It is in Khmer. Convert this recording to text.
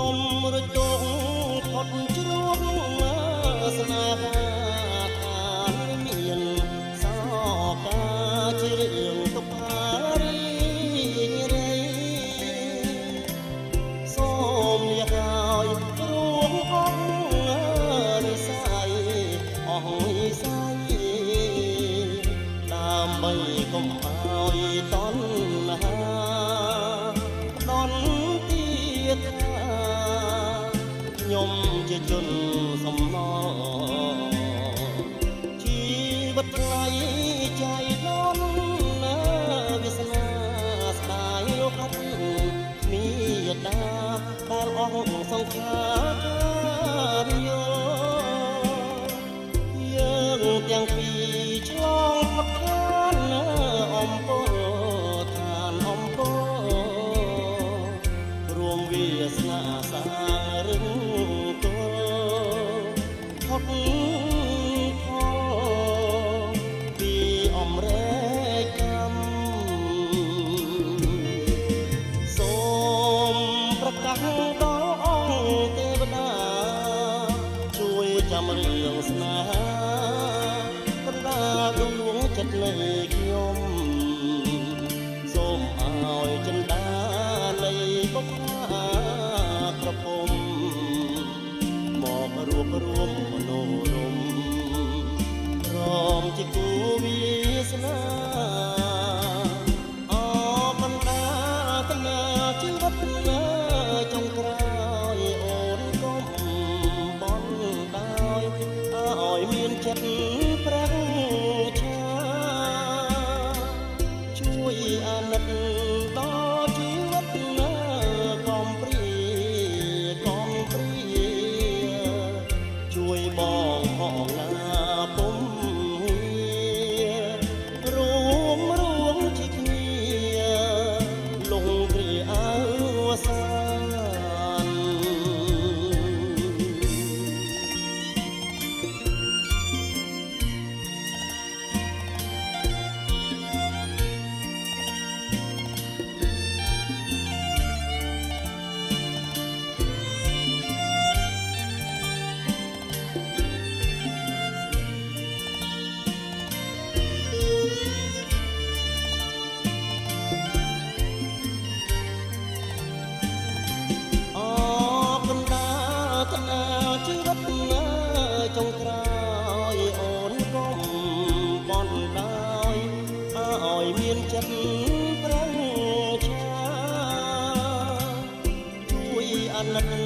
ខ្ញុំរជុំផុតជ្រួងស្នេហាខានមានសោកាជារឿងទុកហារីរៃសូមលះហើយរួងអស់និស័យអស់និស័យដើម្បីកុំឲ្យតណ្ហាខ្ញុំជាជនសំណជីវិតថ្លៃใจล้นវាសនាស្ដាយលោកអត់មានតាដែលអស់សង្ខារយើងទាំងពីរឆ្លងផុតខានអំពើឋានអំពើរួមវាសនាសារឹងផុតផលពីអំរែកកម្មសូមប្រកាសដល់អង្គទេវតាជួយចាំរឿងស្នេហាបណ្ដាដួងចិត្តនៃខ្ញុំសូមឲ្យចិន្តានៃបុព្វាប្រពំមករួបរួមមនោរម្យព្រមជាគូវាសនាអបណ្ដាកណាជីវិតណាចុងក្រោយអូនកុំបន់ដោយឲ្យមានចិត្តប្រាំងឆាជួយអាណិតដល់ជីវិតណាកំព្រាជួយបងផងណាពុំរួមជាគ្នាលងព្រាអើសានជីវិតណាចុងក្រោយអូនកុំបន់ដោយឲ្យមានចិត្តប្រាំងឆាជួយអាណិត